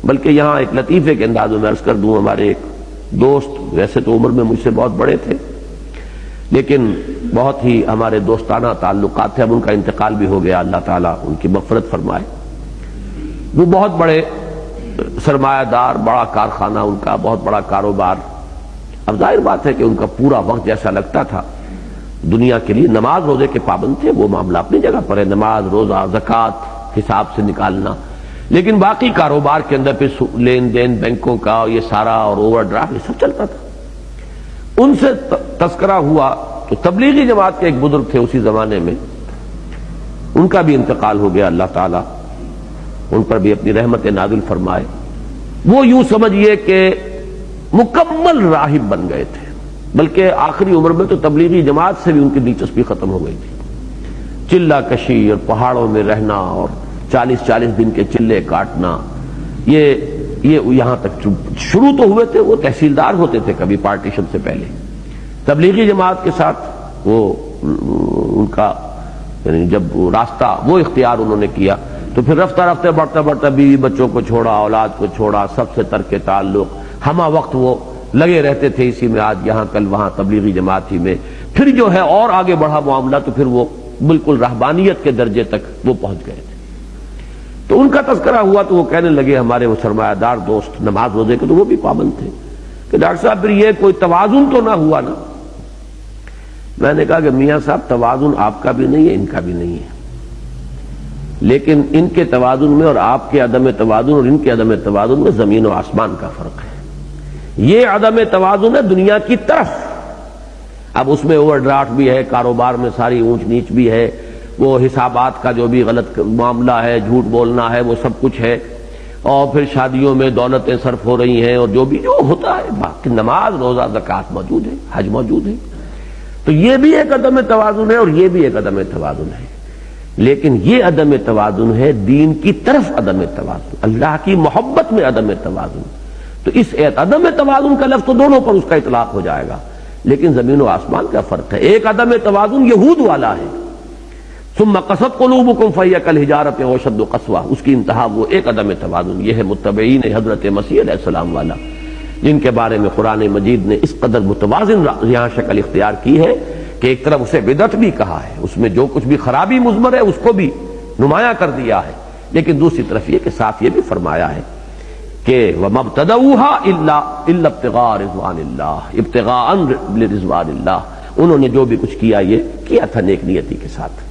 بلکہ یہاں ایک لطیفے کے انداز میں عرض کر دوں، ہمارے ایک دوست ویسے تو عمر میں مجھ سے بہت بڑے تھے لیکن بہت ہی ہمارے دوستانہ تعلقات تھے، اب ان کا انتقال بھی ہو گیا، اللہ تعالیٰ ان کی مغفرت فرمائے۔ وہ بہت بڑے سرمایہ دار، بڑا کارخانہ ان کا، بہت بڑا کاروبار۔ اب ظاہر بات ہے کہ ان کا پورا وقت جیسا لگتا تھا دنیا کے لیے، نماز روزے کے پابند تھے، وہ معاملہ اپنی جگہ پر ہے، نماز روزہ زکوٰۃ حساب سے نکالنا، لیکن باقی کاروبار کے اندر پھر لین دین بینکوں کا یہ سارا اور اوور ڈرافٹ یہ سب چلتا تھا۔ ان سے تذکرہ ہوا تو تبلیغی جماعت کے ایک بزرگ تھے اسی زمانے میں، ان کا بھی انتقال ہو گیا، اللہ تعالیٰ ان پر بھی اپنی رحمت نازل فرمائے۔ وہ یوں سمجھئے کہ مکمل راہب بن گئے تھے، بلکہ آخری عمر میں تو تبلیغی جماعت سے بھی ان کی دلچسپی ختم ہو گئی تھی۔ چلہ کشی اور پہاڑوں میں رہنا اور 40 دن کے چلے کاٹنا، یہ یہاں تک شروع تو ہوئے تھے، وہ تحصیلدار ہوتے تھے کبھی پارٹیشن سے پہلے، تبلیغی جماعت کے ساتھ وہ ان کا یعنی جب راستہ وہ اختیار انہوں نے کیا تو پھر رفتہ رفتہ بڑھتا بیوی بچوں کو چھوڑا، اولاد کو چھوڑا، سب سے ترک تعلق، ہمہ وقت وہ لگے رہتے تھے اسی میں، آج یہاں کل وہاں تبلیغی جماعت ہی میں۔ پھر جو ہے اور آگے بڑھا معاملہ تو پھر وہ بالکل رہبانیت کے درجے تک وہ پہنچ گئے تھے۔ تو ان کا تذکرہ ہوا تو وہ کہنے لگے، ہمارے وہ سرمایہ دار دوست نماز روزے کے تو وہ بھی پابند تھے، کہ ڈاکٹر صاحب پھر یہ کوئی توازن تو نہ ہوا نا؟ میں نے کہا کہ میاں صاحب توازن آپ کا بھی نہیں ہے، ان کا بھی نہیں ہے، لیکن ان کے توازن میں اور آپ کے عدم توازن اور ان کے عدم توازن میں زمین و آسمان کا فرق ہے۔ یہ عدم توازن ہے دنیا کی طرف، اب اس میں اوور ڈرافٹ بھی ہے، کاروبار میں ساری اونچ نیچ بھی ہے، وہ حسابات کا جو بھی غلط معاملہ ہے، جھوٹ بولنا ہے، وہ سب کچھ ہے، اور پھر شادیوں میں دولتیں صرف ہو رہی ہیں اور جو بھی جو ہوتا ہے، باقی نماز روزہ زکوٰۃ موجود ہے، حج موجود ہے۔ تو یہ بھی ایک عدم توازن ہے اور یہ بھی ایک عدم توازن ہے، لیکن یہ عدم توازن ہے دین کی طرف عدم توازن، اللہ کی محبت میں عدم توازن۔ تو اس عدم توازن کا لفظ تو دونوں پر اس کا اطلاق ہو جائے گا، لیکن زمین و آسمان کا فرق ہے۔ ایک عدم توازن یہود والا ہے، ثم قست قلوبکم فہی کالحجارۃ او اشد قسوۃ، اس کی انتہا وہ ایک عدم توازن یہ ہے متبعین حضرت مسیح علیہ السلام والا، جن کے بارے میں قرآن مجید نے اس قدر متوازن یہاں شکل اختیار کی ہے کہ ایک طرف اسے بدعت بھی کہا ہے، اس میں جو کچھ بھی خرابی مضمر ہے اس کو بھی نمایاں کر دیا ہے، لیکن دوسری طرف یہ کہ ساتھ یہ بھی فرمایا ہے کہ وَمَا ابْتَدَوْهَا إِلَّا ابْتِغَاءَ رِضْوَانِ اللَّهِ ابتغاءً لِرِضْوَانِ اللَّهِ، انہوں نے جو بھی کچھ کیا یہ کیا تھا نیک نیتی کے ساتھ۔